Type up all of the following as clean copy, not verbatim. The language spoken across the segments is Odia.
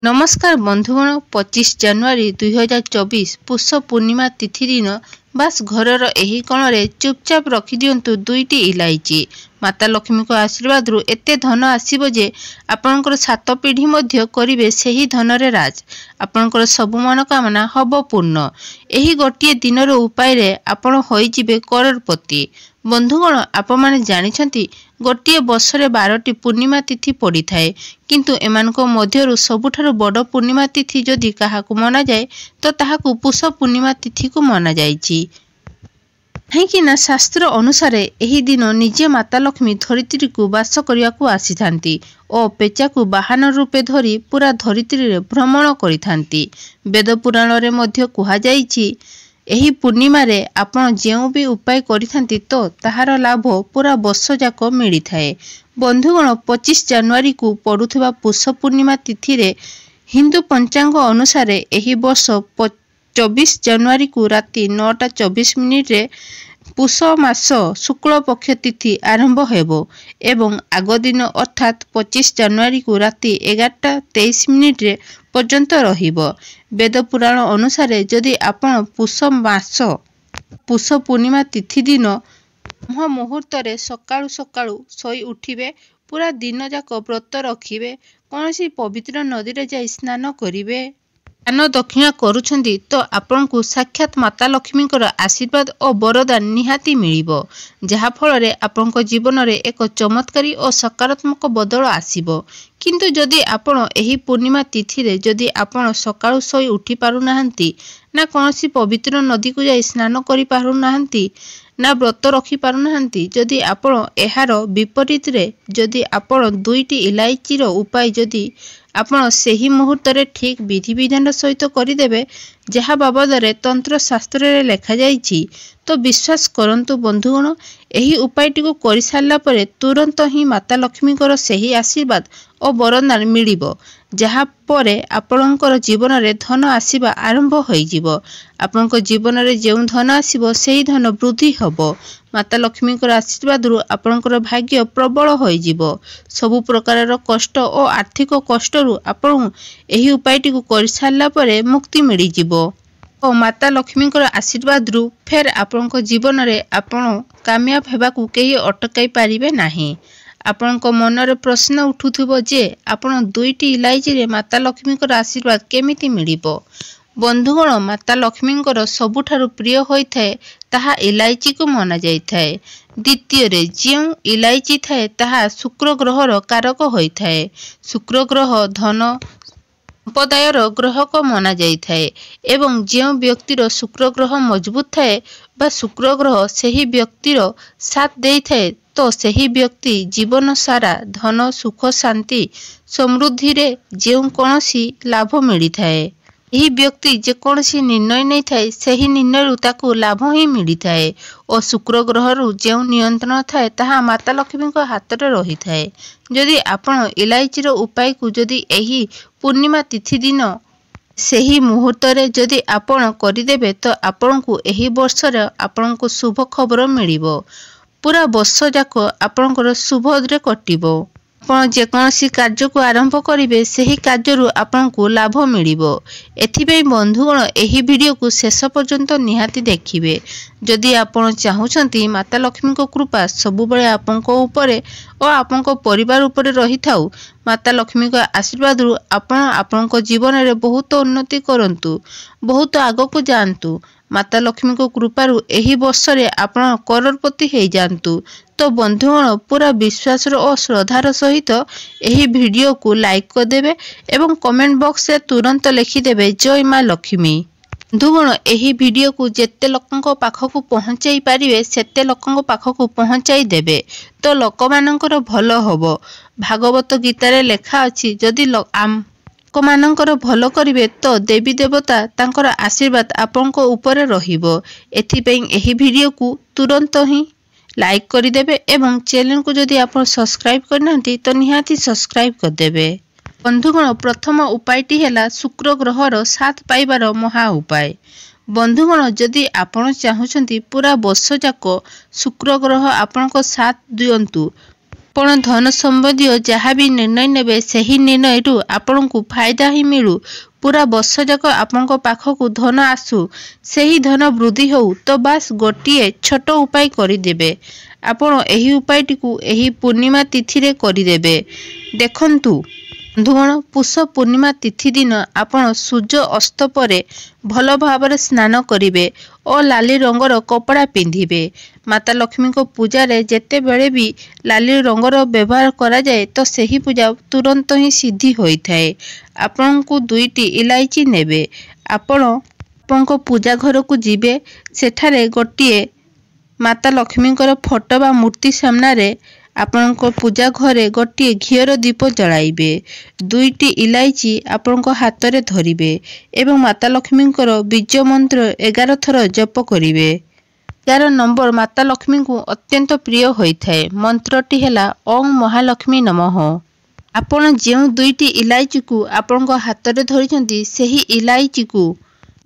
नमस्कार बंधुगण 25 जनवरी 2024 पुष पूर्णिमा तिथि दिन बास घरर एही कोणरे चुपचाप रखी दियंतु दुईटी इलायची। माता लक्ष्मी को आशीर्वाद रु एते धन आसीबो जे आपनकर सात पीढ़ी मध्य करिवे सेही धनरे राज। आपनकर सब मनोकामना हब पूर्ण। एही गोटिए दिनर उपाय रे आपण होई जिवे करोड़पति। बंधुगण आपण माने जानिछंती गोटिए वर्षरे 12टी पूर्णिमा तिथि पड़ी थाए, किंतु एमानको मध्यरु सबुठारु बड़ पूर्णिमा तिथि जदि काहाकु मना जाए तो ताहाकु पुष पूर्णिमा तिथि को मना जाइछि। कहीं शास्त्र अनुसार एही दिन निजे माता लक्ष्मी धरित्री को बास करियाकु आसीथांती और पेचा को वाहन रूपे धरी पूरा धरित्री रे भ्रमण करिथांती। वेद पुराण रे मध्य कुहा जाइछि एही पूर्णिमा रे आपण जेउ भी उपाय करिथांती तो ताहार लाभ पूरा वर्ष जाक मिली थाए। बंधुगण 25 जनवरी को पड़ुथिबा पुष पूर्णिमा तिथि रे हिंदू पंचांग अनुसार एही वर्ष 24 जनवरी को राति 9:24 रे पुष मास शुक्ल पक्ष तिथि आरंभ हेबो एवं आग दिन अर्थात 25 जनवरी को राति 11:23 रे पर्यंत रहिबो। वेद पुराण अनुसार जदि आपण पुष मास पुष पूर्णिमा तिथि दिन ब्रह्म मुहूर्त रे सकाळु सकाळु सोई उठिबे, पूरा दिन जाक व्रत रखिबे, कोनसी पवित्र नदी रे जाई स्नान करिवे, दान दक्षिणा करूछंती तो आपण को साक्षात माता लक्ष्मी कर आशीर्वाद और वरदान निहाती मिलिबो, जहा फल रे आपण को जीवन रे एक चमत्कारी और सकारात्मक बदल आसीबो। किंतु जदि आपण एही पूर्णिमा तिथि रे जदि आपण सकाळु सोई उठी पारु नाहंती, ना कोनसी पवित्र नदी को जाई स्नान करि पारु नाहंती, ना व्रत रखी पारु नाहंती, जदि आपण एहार विपरीत रे जदि आपण दुईटी इलायची रो उपाय जदि आपण सेही मुहूर्त रे ठीक विधि विधान सहित करिदेबे जहा बाबद रे तंत्र शास्त्र रे लेखा जाइछि, तो विश्वास करंतु बंधुगण एही उपायटी को करि सारला परे तुरंत ही माता लक्ष्मी कर सेही आशीर्वाद और वरदान मिलिबो, जहा परे आपणकर जीवन रे धन आसीबा आरंभ होई जिवो। आपणकर जीवन रे जेउ धन आसीबो सेही धन वृद्धि हबो। माता लक्ष्मी कर आशीर्वाद रु आपणकर भाग्य प्रबल होई जिवो। सबु प्रकार रो कष्ट और आर्थिक कष्ट रु आपण एही उपायटी को करि सारला परे मुक्ति मिलि जिवो और माता लक्ष्मी कर आशीर्वाद रु फेर आपणकर जीवन रे आपण कामयाब हेबाकू केही अटकाई पारिबे नाही। आपणको मन रे प्रश्न उठुथिबो जे आपण दुईटी इलायची रे माता लक्ष्मी कर आशीर्वाद केमिति मिलिबो। बंधुगण माता लक्ष्मी कर सबुठारु प्रिय होई थाए ताहा इलायची को मना जाई थाए। द्वितीय रे जेउ इलायची थाए ताहा शुक्र ग्रह रो कारक होई थाए। शुक्र ग्रह धन संपदायर ग्रह को मना जाई थाए एवं जेउ व्यक्तिर शुक्र ग्रह मजबूत थाए बा शुक्र ग्रह सेही व्यक्तिर साथ देई थाए तो सेही व्यक्ति जीवन सारा धन सुख शांति समृद्धि रे जेउ कोनसी लाभ मिली थाए। एही व्यक्ति जे कोनसी निर्णय नहीं थाए सेही निर्णय रु ताकू लाभ ही मिली थाए और शुक्र ग्रह रु जेउ नियंत्रण थाए ताहा माता लक्ष्मी को हाथ रे रही थाए। जदि आपण इलायची रो उपाय को जदि एही पूर्णिमा तिथि दिन सेही मुहूर्त रे जदि आपण करिदेबे तो आपण को एही वर्ष रे आपण को शुभ खबर मिलिबो। पूरा वर्ष जाक आपणकर शुभ रे कटिबो। आपण जेकोसी कार्य को आरंभ करिवे सेही कार्य रु आपण को लाभ मिलिबो। एथिबे बंधुगण एही वीडियो को शेष पर्यंत निहाती देखिबे। जदि आपण चाहुछंती माता लक्ष्मी को कृपा सबु बेले आपनको ऊपरे और आपनको परिवार ऊपरे रही थाउ, माता लक्ष्मी को आशीर्वाद रु आपण आपनको जीवन रे बहुत उन्नति करंतु, बहुत आगो को जानतु। माता लक्ष्मी को कृपारु एही वर्ष रे आपण करोड़पति हो जानतु। तो बंधुगण पूरा विश्वास और श्रद्धार सहित एही वीडियो को लाइक कर देबे एवं कमेंट बॉक्स रे तुरंत लिखिदेबे जय माँ लक्ष्मी। बंधुगण एही वीडियो को जेते लोकंको पाखकु पहुंचाई पारिबे सेते लोकंको पाखकु पहुंचाई देबे तो लोक मानकर भलो हबो। भागवत गीता रे लेखा अछि जदि मानकर भलो करिवे तो देवी देवता तांकर आशीर्वाद आपनको ऊपर रहिबो। एथिपई एही वीडियो को तुरंत ही लाइक कर देबे एवं चैनल को जदि आप सब्सक्राइब करनांती तो निहाती सब्सक्राइब कर देबे। बंधुगण प्रथम उपायटी हैला शुक्र ग्रहर साथ पाइबार महा उपाय। बंधुगण जदि आपण चाहुछंती पूरा वर्ष जाक शुक्र ग्रह आपनको साथ दियंतु ଆପଣ ଧନ ସମ୍ବନ୍ଧୀୟ ଯାହା ବି ନିର୍ଣ୍ଣୟ ନେବେ ସେହି ନିର୍ଣ୍ଣୟରୁ ଆପଣଙ୍କୁ ଫାଇଦା ହିଁ ମିଳୁ। ପୁରା ବର୍ଷ ଯାକ ଆପଣଙ୍କ ପାଖକୁ ଧନ ଆସୁ, ସେହି ଧନ ବୃଦ୍ଧି ହେଉ। ତ ବାସ୍ ଗୋଟିଏ ଛୋଟ ଉପାୟ କରିଦେବେ। ଆପଣ ଏହି ଉପାୟଟିକୁ ଏହି ପୂର୍ଣ୍ଣିମା ତିଥିରେ କରିଦେବେ। ଦେଖନ୍ତୁ ବନ୍ଧୁଗଣ, ପୁଷ ପୂର୍ଣ୍ଣିମା ତିଥି ଦିନ ଆପଣ ସୂର୍ଯ୍ୟ ଅସ୍ତ ପରେ ଭଲ ଭାବରେ ସ୍ନାନ କରିବେ ଓ ଲାଲି ରଙ୍ଗର କପଡ଼ା ପିନ୍ଧିବେ। ମାତା ଲକ୍ଷ୍ମୀଙ୍କ ପୂଜାରେ ଯେତେବେଳେ ବି ଲାଲି ରଙ୍ଗର ବ୍ୟବହାର କରାଯାଏ ତ ସେହି ପୂଜା ତୁରନ୍ତ ହିଁ ସିଦ୍ଧି ହୋଇଥାଏ। ଆପଣଙ୍କୁ 2ଟି ଇଲାଇଚି ନେବେ। ଆପଣଙ୍କ ପୂଜା ଘରକୁ ଯିବେ। ସେଠାରେ ଗୋଟିଏ ମାତା ଲକ୍ଷ୍ମୀଙ୍କର ଫଟୋ ବା ମୂର୍ତ୍ତି ସାମ୍ନାରେ ଆପଣଙ୍କ ପୂଜା ଘରେ ଗୋଟିଏ ଘିଅର ଦୀପ ଜଳାଇବେ। 2ଟି ଇଲାଇଚି ଆପଣଙ୍କ ହାତରେ ଧରିବେ ଏବଂ ମାତା ଲକ୍ଷ୍ମୀଙ୍କର ବୀଜ ମନ୍ତ୍ର 11 ଥର ଜପ କରିବେ। 11 ନମ୍ବର ମାତା ଲକ୍ଷ୍ମୀଙ୍କୁ ଅତ୍ୟନ୍ତ ପ୍ରିୟ ହୋଇଥାଏ। ମନ୍ତ୍ରଟି ହେଲା ଓଁ ମହାଲକ୍ଷ୍ମୀ ନମଃ। ଆପଣ ଯେଉଁ 2ଟି ଇଲାଇଚିକୁ ଆପଣଙ୍କ ହାତରେ ଧରିଛନ୍ତି ସେହି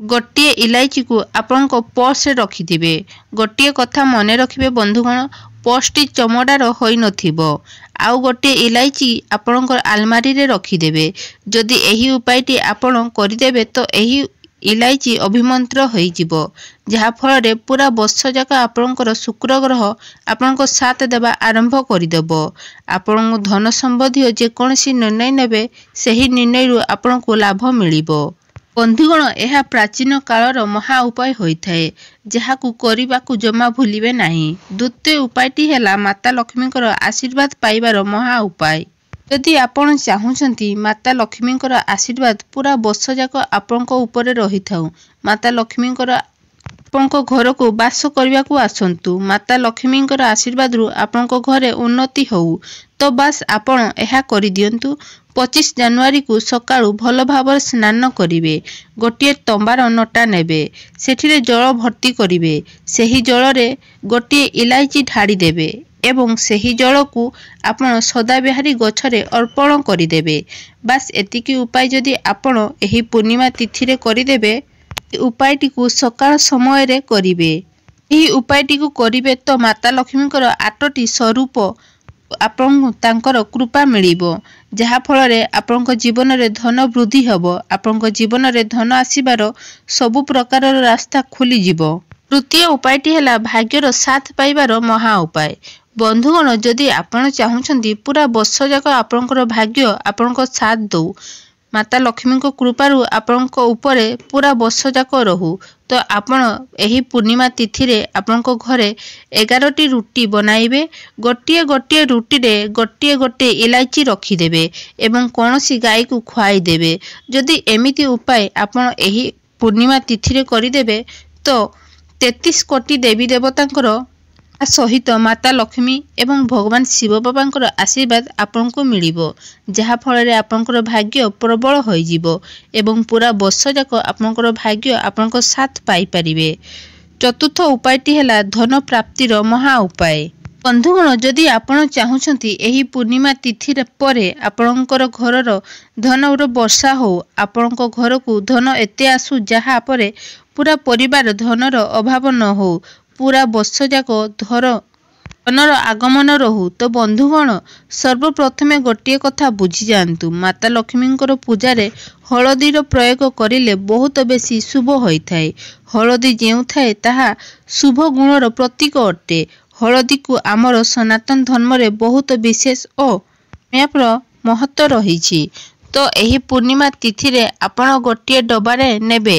ଗୋଟିଏ ଇଲାଇଚିକୁ ଆପଣଙ୍କ ପର୍ସରେ ରଖିଥିବେ। ଗୋଟିଏ କଥା ମନେ ରଖିବେ ବନ୍ଧୁଗଣ, ପର୍ସଟି ଚମଡ଼ାର ହୋଇନଥିବ। ଆଉ ଗୋଟିଏ ଇଲାଇଚି ଆପଣଙ୍କର ଆଲମାରିରେ ରଖିଦେବେ। ଯଦି ଏହି ଉପାୟଟି ଆପଣ କରିଦେବେ ତ ଏହି ଇଲାଇଚି ଅଭିମନ୍ତ୍ର ହୋଇଯିବ, ଯାହାଫଳରେ ପୁରା ବର୍ଷ ଯାକ ଆପଣଙ୍କର ଶୁକ୍ର ଗ୍ରହ ଆପଣଙ୍କ ସାଥ ଦେବା ଆରମ୍ଭ କରିଦେବ। ଆପଣଙ୍କୁ ଧନ ସମ୍ବନ୍ଧୀୟ ଯେକୌଣସି ନିର୍ଣ୍ଣୟ ନେବେ ସେହି ନିର୍ଣ୍ଣୟରୁ ଆପଣଙ୍କୁ ଲାଭ ମିଳିବ। ବନ୍ଧୁଗଣ, ଏହା ପ୍ରାଚୀନ କାଳର ମହା ଉପାୟ ହୋଇଥାଏ, ଯାହାକୁ କରିବାକୁ ଜମା ଭୁଲିବେ ନାହିଁ। ଦ୍ୱିତୀୟ ଉପାୟଟି ହେଲା ମାତା ଲକ୍ଷ୍ମୀଙ୍କର ଆଶୀର୍ବାଦ ପାଇବାର ମହା ଉପାୟ। ଯଦି ଆପଣ ଚାହୁଁଛନ୍ତି ମାତା ଲକ୍ଷ୍ମୀଙ୍କର ଆଶୀର୍ବାଦ ପୁରା ବର୍ଷ ଯାକ ଆପଣଙ୍କ ଉପରେ ରହିଥାଉ, ମାତା ଲକ୍ଷ୍ମୀଙ୍କର ଆପଣଙ୍କ ଘରକୁ ବାସ କରିବାକୁ ଆସନ୍ତୁ, ମାତା ଲକ୍ଷ୍ମୀଙ୍କର ଆଶୀର୍ବାଦରୁ ଆପଣଙ୍କ ଘରେ ଉନ୍ନତି ହେଉ, ତ ବାସ୍ ଆପଣ ଏହା କରିଦିଅନ୍ତୁ। 25 ଜାନୁଆରୀକୁ ସକାଳୁ ଭଲ ଭାବରେ ସ୍ନାନ କରିବେ। ଗୋଟିଏ ତମ୍ବାର ନୋଟା ନେବେ, ସେଥିରେ ଜଳ ଭର୍ତ୍ତି କରିବେ। ସେହି ଜଳରେ ଗୋଟିଏ ଇଲାଇଚି ଢାଳି ଦେବେ ଏବଂ ସେହି ଜଳକୁ ଆପଣ ସଦାବିହାରୀ ଗଛରେ ଅର୍ପଣ କରିଦେବେ। ବାସ୍ ଏତିକି ଉପାୟ ଯଦି ଆପଣ ଏହି ପୂର୍ଣ୍ଣିମା ତିଥିରେ କରିଦେବେ, ଏହି ଉପାୟଟିକୁ ସକାଳ ସମୟରେ କରିବେ। ଏହି ଉପାୟଟିକୁ କରିବେ ତ ମାତା ଲକ୍ଷ୍ମୀଙ୍କର 8ଟି ସ୍ୱରୂପ ଆପଣଙ୍କୁ ତାଙ୍କର କୃପା ମିଳିବ, ଯାହାଫଳରେ ଆପଣଙ୍କ ଜୀବନରେ ଧନ ବୃଦ୍ଧି ହେବ। ଆପଣଙ୍କ ଜୀବନରେ ଧନ ଆସିବାର ସବୁ ପ୍ରକାରର ରାସ୍ତା ଖୋଲିଯିବ। ତୃତୀୟ ଉପାୟଟି ହେଲା ଭାଗ୍ୟର ସାଥ ପାଇବାର ମହା ଉପାୟ। ବନ୍ଧୁଗଣ, ଯଦି ଆପଣ ଚାହୁଁଛନ୍ତି ପୁରା ବର୍ଷ ଯାକ ଆପଣଙ୍କର ଭାଗ୍ୟ ଆପଣଙ୍କ ସାଥ ଦେଉ, ମାତା ଲକ୍ଷ୍ମୀଙ୍କ କୃପାରୁ ଆପଣଙ୍କ ଉପରେ ପୁରା ବର୍ଷ ଯାକ ରହୁ, ତ ଆପଣ ଏହି ପୂର୍ଣ୍ଣିମା ତିଥିରେ ଆପଣଙ୍କ ଘରେ 11ଟି ରୁଟି ବନାଇବେ। ଗୋଟିଏ ରୁଟିରେ ଗୋଟିଏ ଇଲାଇଚି ରଖିଦେବେ ଏବଂ କୌଣସି ଗାଈକୁ ଖୁଆଇଦେବେ। ଯଦି ଏମିତି ଉପାୟ ଆପଣ ଏହି ପୂର୍ଣ୍ଣିମା ତିଥିରେ କରିଦେବେ ତ 33 କୋଟି ଦେବୀ ଦେବତାଙ୍କର ସହିତ ମାତା ଲକ୍ଷ୍ମୀ ଏବଂ ଭଗବାନ ଶିବ ବାବାଙ୍କର ଆଶୀର୍ବାଦ ଆପଣଙ୍କୁ ମିଳିବ, ଯାହାଫଳରେ ଆପଣଙ୍କର ଭାଗ୍ୟ ପ୍ରବଳ ହୋଇଯିବ ଏବଂ ପୁରା ବର୍ଷ ଯାକ ଆପଣଙ୍କର ଭାଗ୍ୟ ଆପଣଙ୍କ ସାଥ ପାଇପାରିବେ। ଚତୁର୍ଥ ଉପାୟଟି ହେଲା ଧନ ପ୍ରାପ୍ତିର ମହା ଉପାୟ। ବନ୍ଧୁଗଣ, ଯଦି ଆପଣ ଚାହୁଁଛନ୍ତି ଏହି ପୂର୍ଣ୍ଣିମା ତିଥି ପରେ ଆପଣଙ୍କର ଘରର ଧନର ବର୍ଷା ହେଉ, ଆପଣଙ୍କ ଘରକୁ ଧନ ଏତେ ଆସୁ ଯାହା ପରେ ପୁରା ପରିବାର ଧନର ଅଭାବ ନ ହେଉ, ପୁରା ବର୍ଷ ଯାକ ଧନର ଆଗମନ ରହୁ, ତ ବନ୍ଧୁଗଣ ସର୍ବପ୍ରଥମେ ଗୋଟିଏ କଥା ବୁଝିଯାଆନ୍ତୁ, ମାତା ଲକ୍ଷ୍ମୀଙ୍କର ପୂଜାରେ ହଳଦୀର ପ୍ରୟୋଗ କରିଲେ ବହୁତ ବେଶୀ ଶୁଭ ହୋଇଥାଏ। ହଳଦୀ ଯେଉଁ ଥାଏ ତାହା ଶୁଭ ଗୁଣର ପ୍ରତୀକ ଅଟେ। ହଳଦୀକୁ ଆମର ସନାତନ ଧର୍ମରେ ବହୁତ ବିଶେଷ ଓ ମହତ୍ତ୍ୱ ରହିଛି। ତ ଏହି ପୂର୍ଣ୍ଣିମା ତିଥିରେ ଆପଣ ଗୋଟିଏ ଡବାରେ ନେବେ,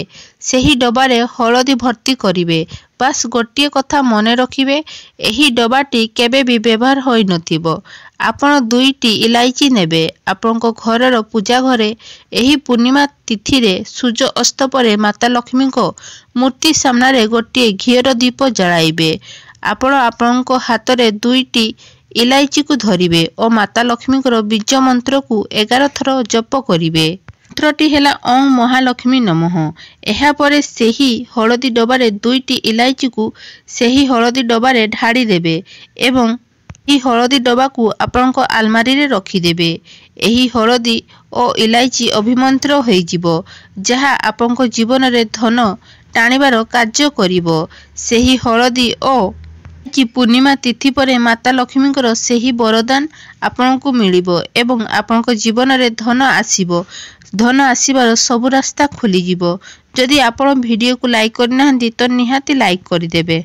ସେହି ଡବାରେ ହଳଦୀ ଭର୍ତ୍ତି କରିବେ। ବାସ୍ ଗୋଟିଏ କଥା ମନେ ରଖିବେ, ଏହି ଡବାଟି କେବେ ବି ବ୍ୟବହାର ହୋଇନଥିବ। ଆପଣ 2ଟି ଇଲାଇଚି ନେବେ। ଆପଣଙ୍କ ଘରର ପୂଜା ଘରେ ଏହି ପୂର୍ଣ୍ଣିମା ତିଥିରେ ସୂର୍ଯ୍ୟ ଅସ୍ତ ପରେ ମାତା ଲକ୍ଷ୍ମୀଙ୍କ ମୂର୍ତ୍ତି ସାମ୍ନାରେ ଗୋଟିଏ ଘିଅର ଦୀପ ଜଳାଇବେ। ଆପଣ ଆପଣଙ୍କ ହାତରେ 2ଟି ଇଲାଇଚିକୁ ଧରିବେ ଓ ମାତା ଲକ୍ଷ୍ମୀଙ୍କର ବୀଜ ମନ୍ତ୍ରକୁ 11 ଥର ଜପ କରିବେ। ମନ୍ତ୍ରଟି ହେଲା ଓଁ ମହାଲକ୍ଷ୍ମୀ ନମଃ। ଏହାପରେ ସେହି ହଳଦୀ ଡବାରେ 2ଟି ଇଲାଇଚିକୁ ସେହି ହଳଦୀ ଡବାରେ ଢାଳି ଦେବେ ଏବଂ ଏହି ହଳଦୀ ଡବାକୁ ଆପଣଙ୍କ ଆଲମାରିରେ ରଖିଦେବେ। ଏହି ହଳଦୀ ଓ ଇଲାଇଚି ଅଭିମନ୍ତ୍ର ହୋଇଯିବ, ଯାହା ଆପଣଙ୍କ ଜୀବନରେ ଧନ ଟାଣିବାର କାର୍ଯ୍ୟ କରିବ। ସେହି ହଳଦୀ ଓ ଆଜି ପୂର୍ଣ୍ଣିମା ତିଥି ପରେ ମାତା ଲକ୍ଷ୍ମୀଙ୍କର ସେହି ବରଦାନ ଆପଣଙ୍କୁ ମିଳିବ ଏବଂ ଆପଣଙ୍କ ଜୀବନରେ ଧନ ଆସିବ। ଧନ ଆସିବାର ସବୁ ରାସ୍ତା ଖୋଲିଯିବ। ଯଦି ଆପଣ ଭିଡ଼ିଓକୁ ଲାଇକ୍ କରିନାହାନ୍ତି ତ ନିହାତି ଲାଇକ୍ କରିଦେବେ।